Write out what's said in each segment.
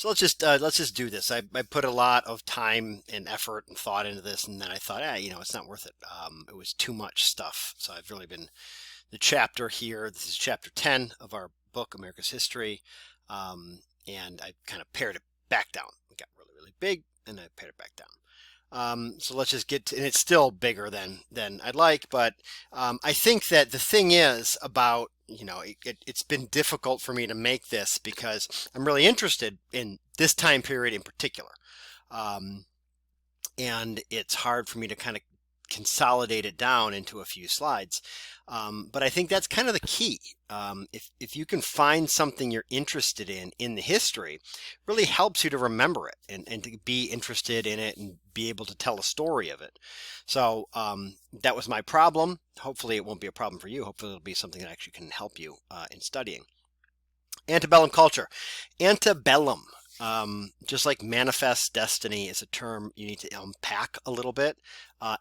So let's just do this. I put a lot of time and effort and thought into this, and then I thought, it's not worth it. It was too much stuff. So I've really been the chapter here. This is chapter 10 of our book, America's History, and I kind of pared it back down. It got really, really big, and I pared it back down. So let's just get to, and it's still bigger than I'd like, but I think that the thing is about, it's been difficult for me to make this because I'm really interested in this time period in particular. Um, and it's hard for me to kind of consolidate it down into a few slides. But I think that's kind of the key. If you can find something you're interested in the history, really helps you to remember it and to be interested in it and be able to tell a story of it. So that was my problem. Hopefully it won't be a problem for you. Hopefully it'll be something that actually can help you in studying. Antebellum culture. Antebellum. Just like manifest destiny is a term you need to unpack a little bit.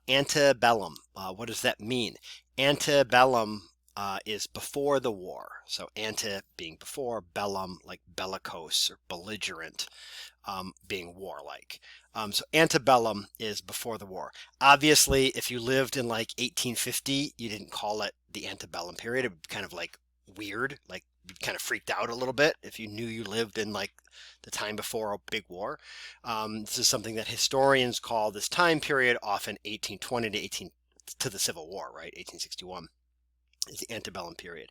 Antebellum, what does that mean? Antebellum is before the war. So ante being before, bellum like bellicose or belligerent, being warlike. So antebellum is before the war. Obviously, if you lived in like 1850, you didn't call it the antebellum period. It would be kind of like weird, like you kind of freaked out a little bit if you knew you lived in like the time before a big war. This is something that historians call this time period, often 1820 to the Civil War, right? 1861 is the antebellum period.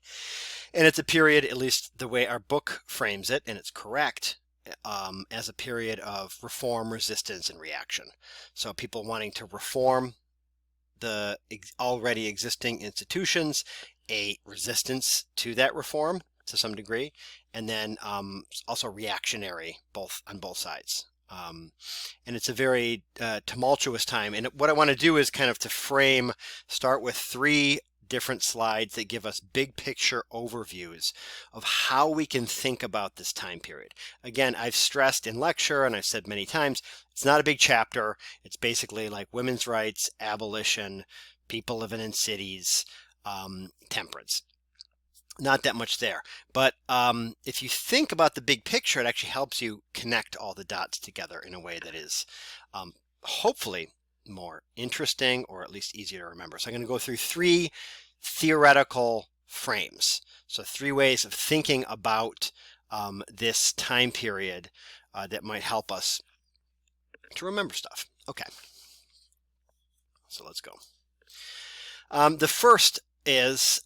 And it's a period, at least the way our book frames it, and it's correct, as a period of reform, resistance, and reaction. So people wanting to reform the already existing institutions, a resistance to that reform to some degree, and then also reactionary on both sides. And it's a very tumultuous time. And what I want to do is kind of to start with three different slides that give us big picture overviews of how we can think about this time period. Again, I've stressed in lecture, and I've said many times, it's not a big chapter. It's basically like women's rights, abolition, people living in cities, temperance. Not that much there. But if you think about the big picture, it actually helps you connect all the dots together in a way that is hopefully more interesting or at least easier to remember. So I'm going to go through three theoretical frames. So three ways of thinking about this time period that might help us to remember stuff. Okay, so let's go. The first is,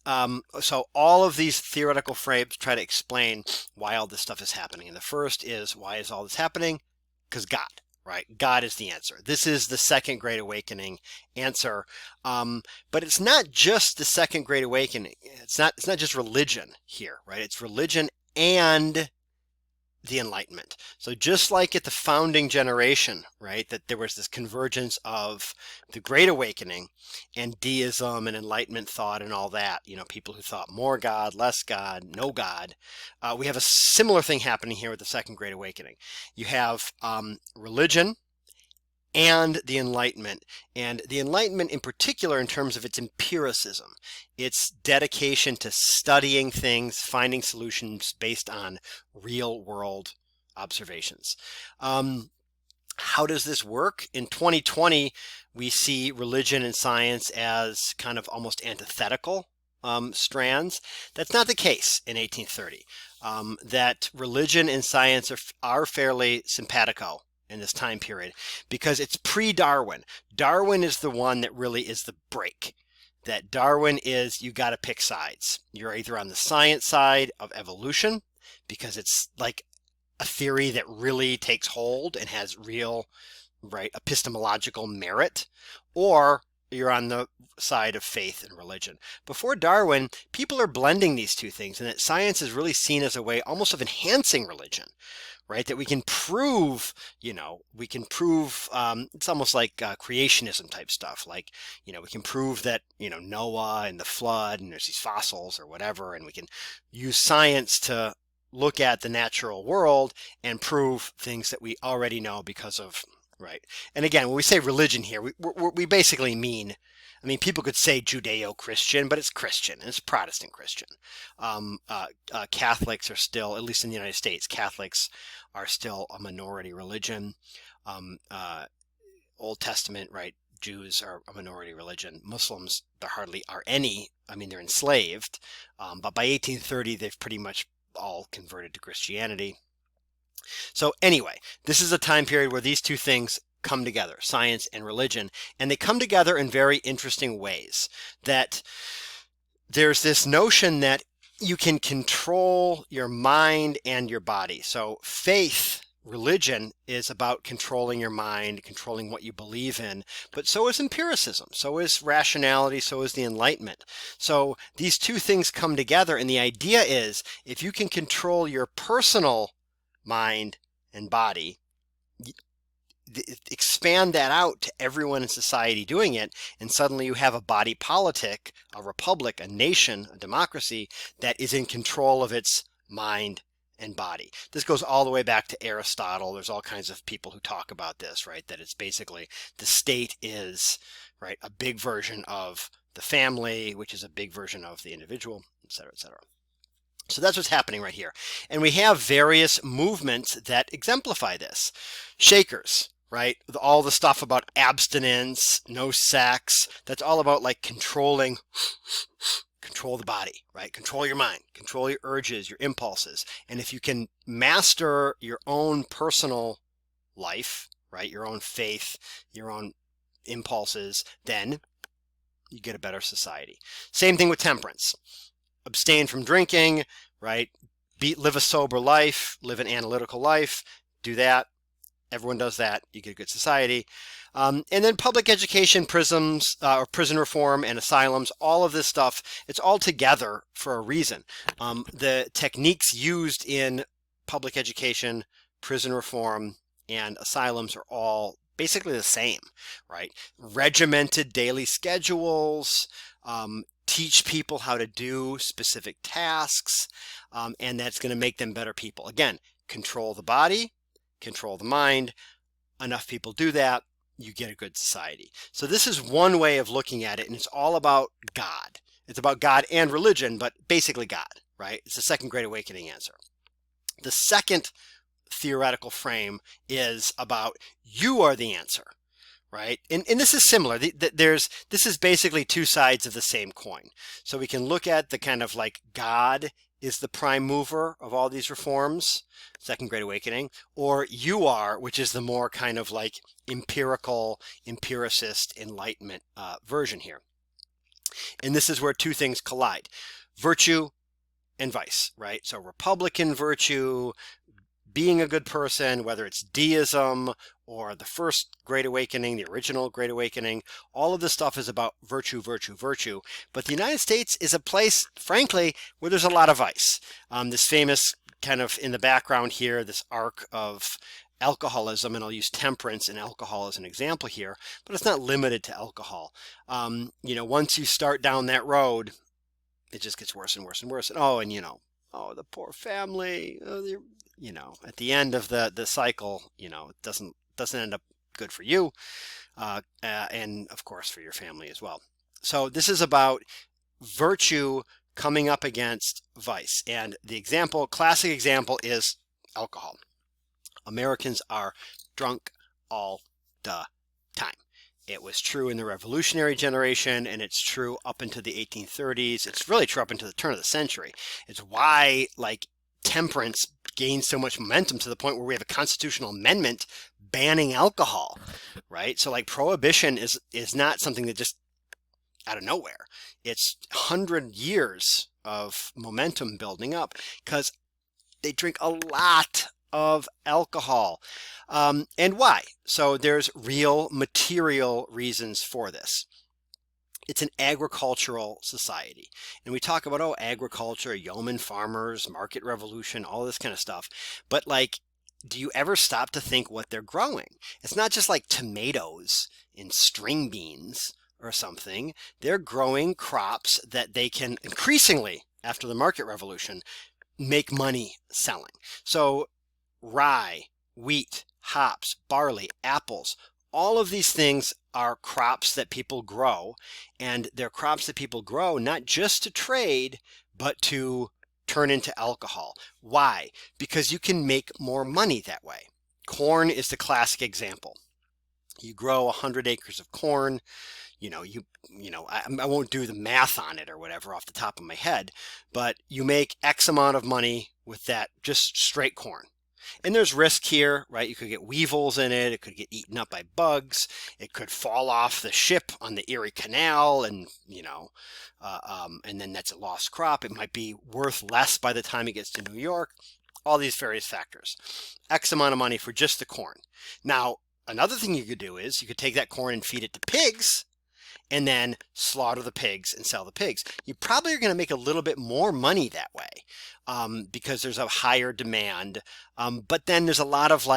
so all of these theoretical frames try to explain why all this stuff is happening. And the first is, why is all this happening? Because God. Right? God is the answer. This is the Second Great Awakening answer. But it's not just the Second Great Awakening. It's not just religion here, right? It's religion and the Enlightenment. So just like at the founding generation, right, that there was this convergence of the Great Awakening and deism and Enlightenment thought and all that, people who thought more God, less God, no God. We have a similar thing happening here with the Second Great Awakening. You have religion and the Enlightenment. And the Enlightenment in particular in terms of its empiricism, its dedication to studying things, finding solutions based on real world observations. How does this work? In 2020, we see religion and science as kind of almost antithetical strands. That's not the case in 1830. That religion and science are fairly simpatico in this time period because it's pre-Darwin. Darwin is the one that really is the break. That Darwin is, you got to pick sides. You're either on the science side of evolution because it's like a theory that really takes hold and has real, right, epistemological merit, or you're on the side of faith and religion. Before Darwin, people are blending these two things, and that science is really seen as a way almost of enhancing religion, right? That we can prove, it's almost like creationism type stuff. Like, we can prove that, Noah and the flood and there's these fossils or whatever, and we can use science to look at the natural world and prove things that we already know because of Right. And again, when we say religion here, we basically mean, I mean, people could say Judeo-Christian, but it's Christian, and it's Protestant Christian. Catholics are still, at least in the United States, Catholics are still a minority religion. Um, uh, Old Testament, right? Jews are a minority religion. Muslims, there hardly are any. I mean, they're enslaved. But by 1830, they've pretty much all converted to Christianity. So anyway, this is a time period where these two things come together, science and religion, and they come together in very interesting ways. That there's this notion that you can control your mind and your body. So faith, religion is about controlling your mind, controlling what you believe in, but so is empiricism, so is rationality, so is the Enlightenment. So these two things come together, and the idea is if you can control your personal mind and body, expand that out to everyone in society doing it, and suddenly you have a body politic, a republic, a nation, a democracy that is in control of its mind and body. This goes all the way back to Aristotle. There's all kinds of people who talk about this, right? That it's basically the state is, right, a big version of the family, which is a big version of the individual, et cetera, et cetera. So that's what's happening right here. And we have various movements that exemplify this. Shakers, right? All the stuff about abstinence, no sex, that's all about like control the body, right? Control your mind, control your urges, your impulses. And if you can master your own personal life, right? Your own faith, your own impulses, then you get a better society. Same thing with temperance. Abstain from drinking, right? Live a sober life, live an analytical life, do that. Everyone does that, you get a good society. And then public education, prisons, or prison reform and asylums, all of this stuff, it's all together for a reason. The techniques used in public education, prison reform, and asylums are all basically the same, right? Regimented daily schedules, teach people how to do specific tasks, and that's going to make them better people. Again, control the body, control the mind. Enough people do that, you get a good society. So this is one way of looking at it, and it's all about God. It's about God and religion, but basically God, right? It's the second Great Awakening answer. The second theoretical frame is about you are the answer, right? And this is similar. This is basically two sides of the same coin. So we can look at the kind of like God is the prime mover of all these reforms, Second Great Awakening, or you are, which is the more kind of like empiricist Enlightenment version here. And this is where two things collide, virtue and vice, right? So Republican virtue, being a good person, whether it's deism or the first Great Awakening, the original Great Awakening, all of this stuff is about virtue, virtue, virtue. But the United States is a place, frankly, where there's a lot of vice. This famous kind of in the background here, this arc of alcoholism, and I'll use temperance and alcohol as an example here, but it's not limited to alcohol. Once you start down that road, it just gets worse and worse and worse. And the poor family, at the end of the cycle, it doesn't end up good for you, and of course for your family as well. So this is about virtue coming up against vice, and the classic example is alcohol. Americans are drunk all the time. It was true in the revolutionary generation, and it's true up into the 1830s. It's really true up into the turn of the century. It's why temperance gained so much momentum to the point where we have a constitutional amendment banning alcohol, right? So prohibition is not something that just out of nowhere. It's 100 years of momentum building up because they drink a lot of alcohol. And why? So there's real material reasons for this. It's an agricultural society. And we talk about, agriculture, yeoman farmers, market revolution, all this kind of stuff. But do you ever stop to think what they're growing? It's not just like tomatoes and string beans or something. They're growing crops that they can increasingly, after the market revolution, make money selling. So rye, wheat, hops, barley, apples. All of these things are crops that people grow, and they're crops that people grow not just to trade, but to turn into alcohol. Why? Because you can make more money that way. Corn is the classic example. You grow 100 acres of corn. I won't do the math on it or whatever off the top of my head, but you make X amount of money with that just straight corn. And there's risk here, right? You could get weevils in it. It could get eaten up by bugs. It could fall off the ship on the Erie Canal, and and then that's a lost crop. It might be worth less by the time it gets to New York. All these various factors. X amount of money for just the corn. Now, another thing you could do is you could take that corn and feed it to pigs, and then slaughter the pigs and sell the pigs. You probably are going to make a little bit more money that way because there's a higher demand. But then there's a lot of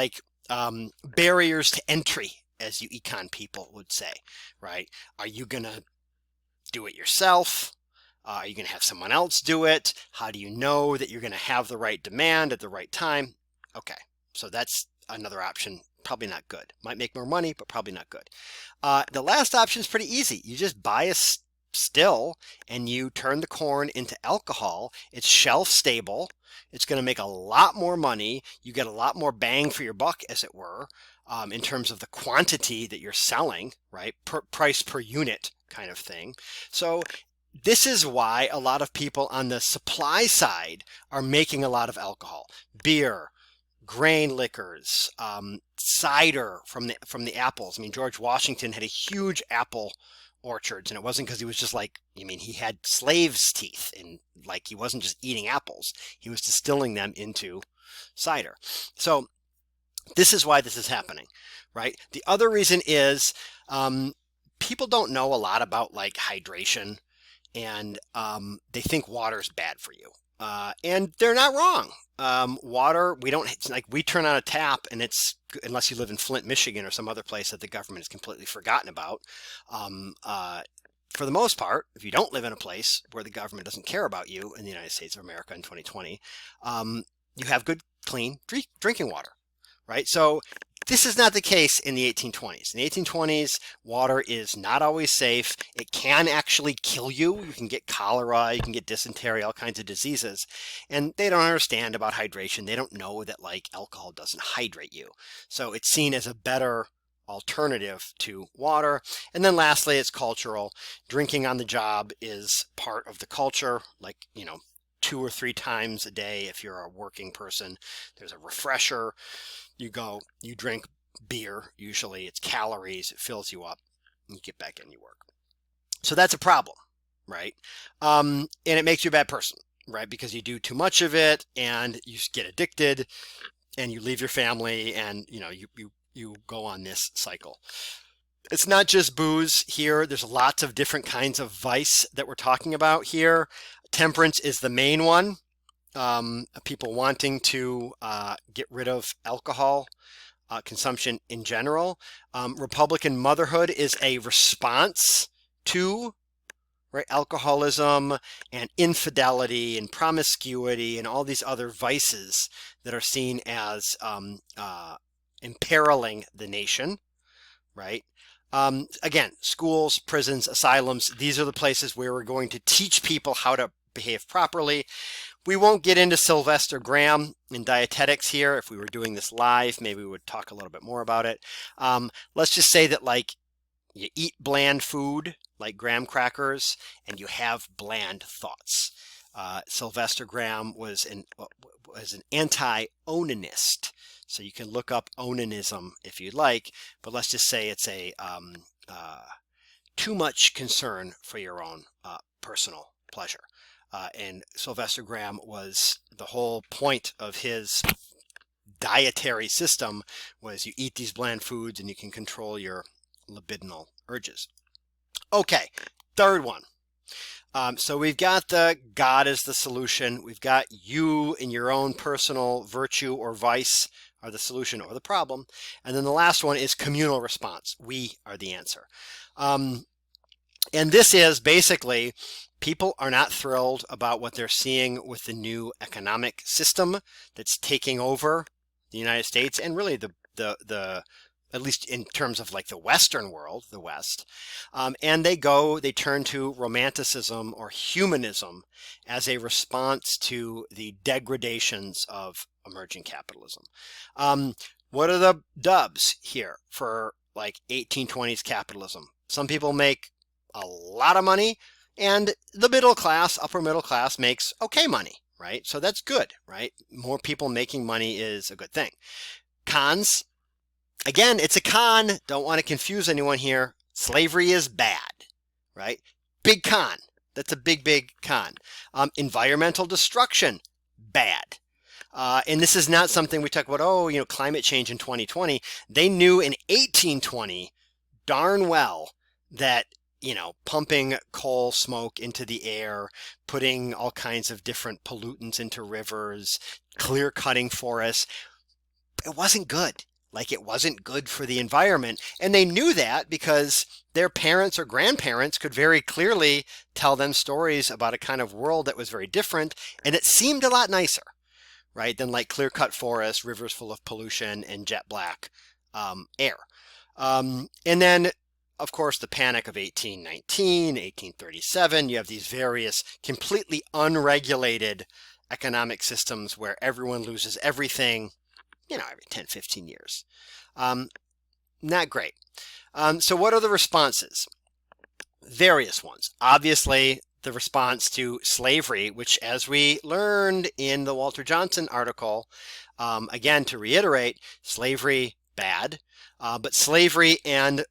barriers to entry, as you econ people would say, right? Are you going to do it yourself? Are you going to have someone else do it? How do you know that you're going to have the right demand at the right time? Okay, so that's another option. Probably not good. Might make more money, but probably not good. The last option is pretty easy. You just buy a still and you turn the corn into alcohol. It's shelf stable. It's going to make a lot more money. You get a lot more bang for your buck, as it were, in terms of the quantity that you're selling, right? Price per unit kind of thing. So this is why a lot of people on the supply side are making a lot of alcohol. Beer, grain liquors, cider from the apples. I mean, George Washington had a huge apple orchards, and it wasn't because he was just he had slaves' teeth, and he wasn't just eating apples. He was distilling them into cider. So this is why this is happening, right? The other reason is people don't know a lot about hydration, and they think water is bad for you. And they're not wrong. Water, we turn on a tap and it's, unless you live in Flint, Michigan or some other place that the government has completely forgotten about. For the most part, if you don't live in a place where the government doesn't care about you in the United States of America in 2020, you have good, clean drinking water, right? So this is not the case in the 1820s. In the 1820s, water is not always safe. It can actually kill you. You can get cholera, you can get dysentery, all kinds of diseases. And they don't understand about hydration. They don't know that alcohol doesn't hydrate you. So it's seen as a better alternative to water. And then lastly, it's cultural. Drinking on the job is part of the culture. 2 or 3 times a day if you're a working person. There's a refresher. You go, you drink beer. Usually it's calories. It fills you up. And you get back in, you work. So that's a problem, right? And it makes you a bad person, right? Because you do too much of it and you get addicted and you leave your family and, you go on this cycle. It's not just booze here. There's lots of different kinds of vice that we're talking about here. Temperance is the main one. People wanting to get rid of alcohol consumption in general. Republican motherhood is a response to alcoholism and infidelity and promiscuity and all these other vices that are seen as imperiling the nation, right? Again, schools, prisons, asylums, these are the places where we're going to teach people how to behave properly. We won't get into Sylvester Graham in dietetics here. If we were doing this live, maybe we would talk a little bit more about it. Let's just say that you eat bland food like graham crackers and you have bland thoughts. Sylvester Graham was an anti-onanist. So you can look up onanism if you'd like, but let's just say it's a too much concern for your own personal pleasure. And Sylvester Graham was, the whole point of his dietary system was you eat these bland foods and you can control your libidinal urges. Okay, third one. So we've got the God is the solution. We've got you in your own personal virtue or vice are the solution or the problem. And then the last one is communal response. We are the answer. And this is basically, people are not thrilled about what they're seeing with the new economic system that's taking over the United States and really the the at least in terms of like the Western world, the West, and they turn to Romanticism or humanism as a response to the degradations of emerging capitalism. What are the dubs here for like 1820s capitalism? Some people make a lot of money, and the middle class, upper middle class, makes okay money, right? So that's good, right? More people making money is a good thing. Cons, again, it's a con. Don't want to confuse anyone here. Slavery is bad, right? Big con. That's a big, big con. Environmental destruction, bad. And this is not something we talk about, oh, climate change in 2020. They knew in 1820 darn well that, pumping coal smoke into the air, putting all kinds of different pollutants into rivers, clear cutting forests, it wasn't good. Like, it wasn't good for the environment. And they knew that because their parents or grandparents could very clearly tell them stories about a kind of world that was very different. And it seemed a lot nicer, right, than like clear cut forests, rivers full of pollution, and jet black air. And then, of course, the Panic of 1819, 1837, you have these various completely unregulated economic systems where everyone loses everything, every 10, 15 years. Not great. So what are the responses? Various ones. Obviously, the response to slavery, which, as we learned in the Walter Johnson article, again, to reiterate, slavery, bad, but slavery and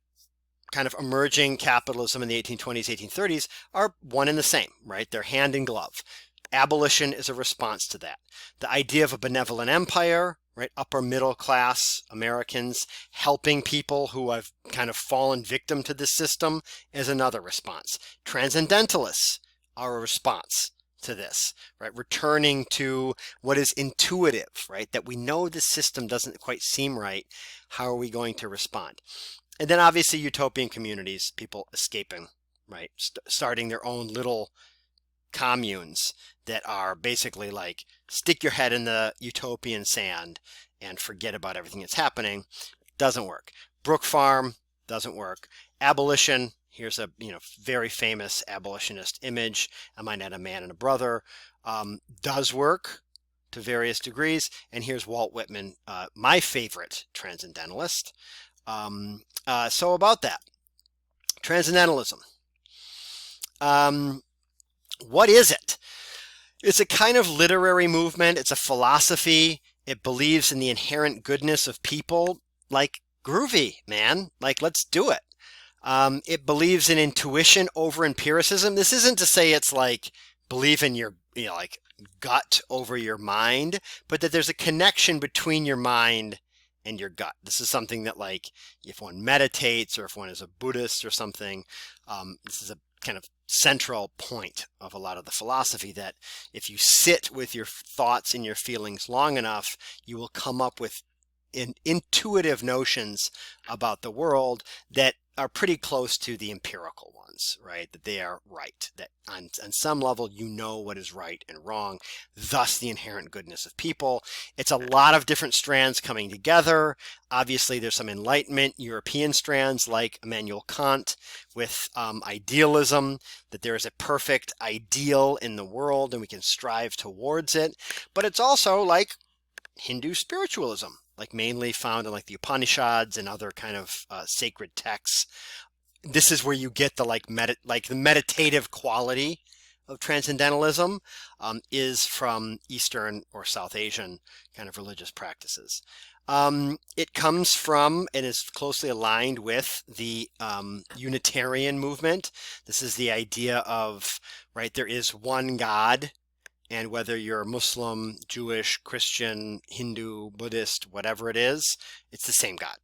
kind of emerging capitalism in the 1820s, 1830s are one and the same, right? They're hand in glove. Abolition is a response to that. The idea of a benevolent empire, right? Upper middle class Americans helping people who have kind of fallen victim to this system is another response. Transcendentalists are a response to this, right? Returning to what is intuitive, right? That we know the system doesn't quite seem right. How are we going to respond? And then obviously utopian communities, people escaping, right? Starting their own little communes that are basically like stick your head in the utopian sand and forget about everything that's happening. Doesn't work. Brook Farm doesn't work. Abolition, here's a very famous abolitionist image. Am I not a man and a brother? Does work to various degrees. And here's Walt Whitman, my favorite transcendentalist. So about that, transcendentalism. What is it? It's a kind of literary movement. It's a philosophy. It believes in the inherent goodness of people. Like, groovy, man. Like, let's do it. It believes in intuition over empiricism. This isn't to say it's like believe in your, like gut over your mind, but that there's a connection between your mind and your gut. This is something that, like, if one meditates or if one is a Buddhist or something, this is a kind of central point of a lot of the philosophy, that if you sit with your thoughts and your feelings long enough, you will come up with intuitive notions about the world that are pretty close to the empirical ones, right? That they are right, that on some level what is right and wrong, thus the inherent goodness of people. It's a lot of different strands coming together. Obviously, there's some Enlightenment European strands like Immanuel Kant with idealism, that there is a perfect ideal in the world and we can strive towards it. But it's also like Hindu spiritualism, like mainly found in like the Upanishads and other kind of sacred texts. This is where you get the the meditative quality of transcendentalism is from Eastern or South Asian kind of religious practices. It comes from and is closely aligned with the Unitarian movement. This is the idea of, right, there is one God, and whether you're Muslim, Jewish, Christian, Hindu, Buddhist, whatever it is, it's the same God,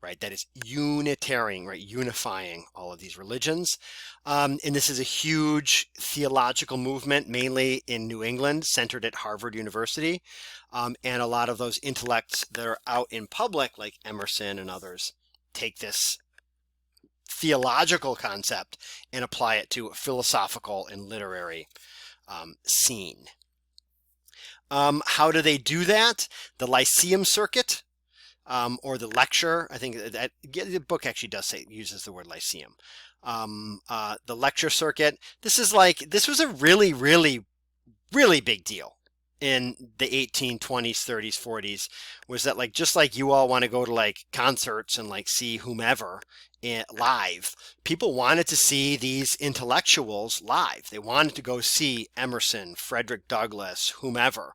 right? That is Unitarian, right? Unifying all of these religions. And this is a huge theological movement, mainly in New England, centered at Harvard University. And a lot of those intellects that are out in public, like Emerson and others, take this theological concept and apply it to a philosophical and literary scene. How do they do that? The Lyceum Circuit or the lecture. I think that the book actually does say, uses the word lyceum. The lecture circuit. This was a really, really, really big deal in the 1820s, 30s, 40s, was that like, just like you all want to go to like concerts and like see whomever live, people wanted to see these intellectuals live. They wanted to go see Emerson, Frederick Douglass, whomever,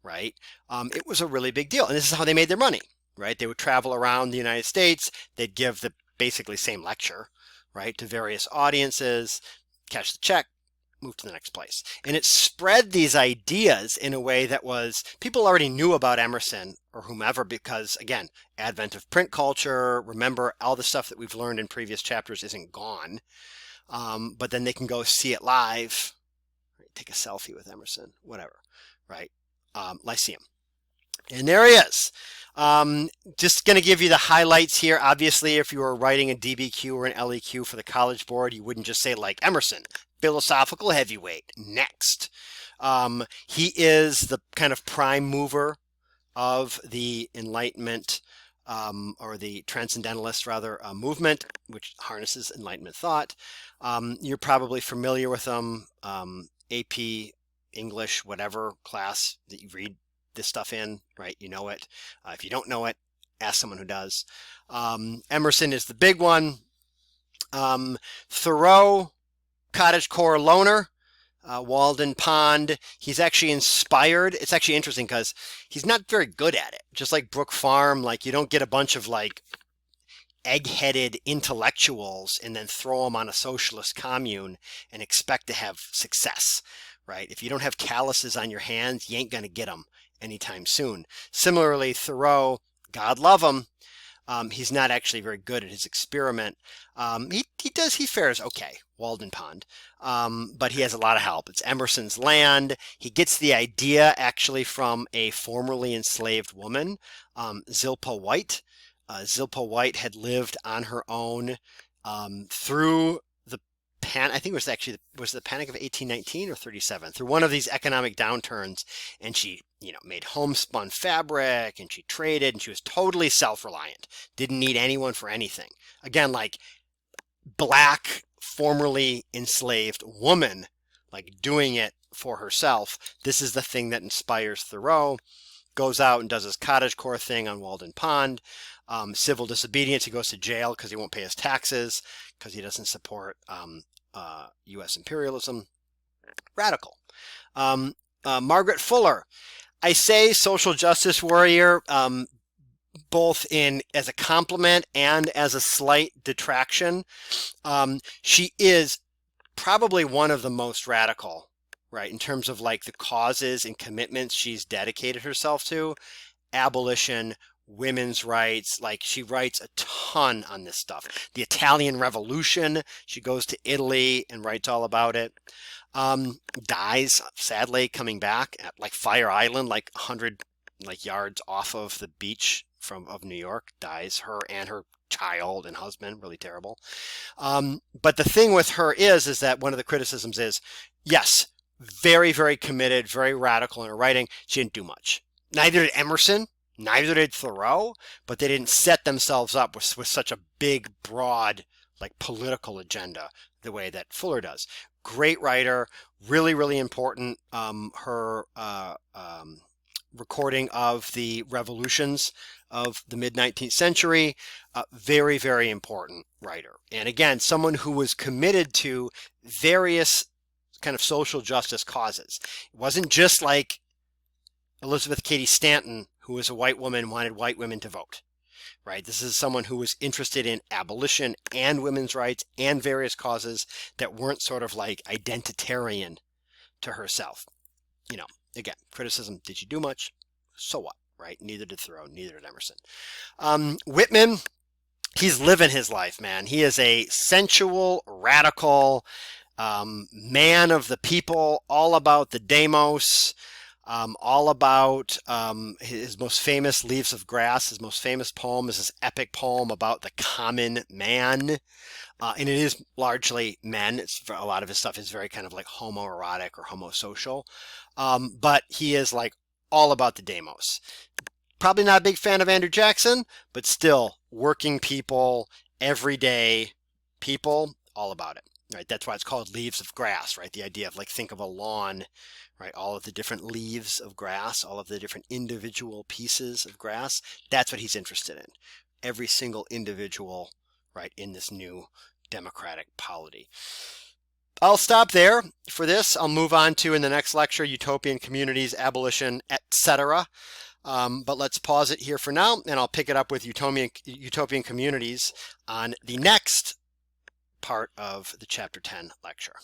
right? It was a really big deal. And this is how they made their money, right? They would travel around the United States. They'd give the basically same lecture, right, to various audiences, cash the check, move to the next place. And it spread these ideas in a way that was, people already knew about Emerson or whomever because, again, advent of print culture. Remember, all the stuff that we've learned in previous chapters isn't gone. But then they can go see it live, right? Take a selfie with Emerson, whatever, right? Lyceum. And there he is. Just going to give you the highlights here. Obviously, if you were writing a DBQ or an LEQ for the College Board, you wouldn't just say like Emerson, philosophical heavyweight. Next. He is the kind of prime mover of the Enlightenment, or the Transcendentalist rather, movement, which harnesses Enlightenment thought. You're probably familiar with them. AP, English, whatever class that you read this stuff in, right? You know it. If you don't know it, ask someone who does. Emerson is the big one. Thoreau, cottagecore loner. Walden Pond, he's actually inspired. It's actually interesting because he's not very good at it. Just like Brook Farm, like you don't get a bunch of like egg-headed intellectuals and then throw them on a socialist commune and expect to have success, right? If you don't have calluses on your hands, you ain't going to get them anytime soon. Similarly, Thoreau, God love him, he's not actually very good at his experiment. He fares okay, Walden Pond, but he has a lot of help. It's Emerson's land. He gets the idea actually from a formerly enslaved woman, Zilpah White. Zilpah White had lived on her own through the I think it was actually was the Panic of 1819 or 37, through one of these economic downturns, and she made homespun fabric and she traded and she was totally self-reliant, didn't need anyone for anything. Again, like black formerly enslaved woman, like doing it for herself. This is the thing that inspires Thoreau. Goes out and does his cottagecore thing on Walden Pond. Civil disobedience, he goes to jail because he won't pay his taxes because he doesn't support U.S. imperialism. Radical. Margaret Fuller, I say social justice warrior, both as a compliment and as a slight detraction. She is probably one of the most radical, right, in terms of like the causes and commitments she's dedicated herself to. Abolition, women's rights, like she writes a ton on this stuff. The Italian Revolution, she goes to Italy and writes all about it. Dies, sadly, coming back at like Fire Island, like 100 yards off of the beach of New York. Dies, her and her child and husband, really terrible. But the thing with her is that one of the criticisms is, yes, very, very committed, very radical in her writing. She didn't do much. Neither did Emerson, neither did Thoreau, but they didn't set themselves up with such a big, broad, like political agenda the way that Fuller does. Great writer, really, really important. Her recording of the revolutions of the mid-19th century, very, very important writer. And again, someone who was committed to various kind of social justice causes. It wasn't just like Elizabeth Cady Stanton, who was a white woman, wanted white women to vote, right? This is someone who was interested in abolition and women's rights and various causes that weren't sort of like identitarian to herself. Again, criticism, did she do much? So what, right? Neither did Thoreau, neither did Emerson. Whitman, he's living his life, man. He is a sensual, radical man of the people, all about the demos, all about his most famous Leaves of Grass. His most famous poem is this epic poem about the common man. And it is largely men. A lot of his stuff is very kind of like homoerotic or homosocial. But he is like all about the demos. probably not a big fan of Andrew Jackson, but still working people, everyday people, all about it. Right, that's why it's called Leaves of Grass, right? The idea of, like, think of a lawn, right? All of the different leaves of grass, all of the different individual pieces of grass. That's what he's interested in. Every single individual, right, in this new democratic polity. I'll stop there for this. I'll move on to, in the next lecture, utopian communities, abolition, etc. But let's pause it here for now, and I'll pick it up with utopian communities on the next part of the Chapter 10 lecture.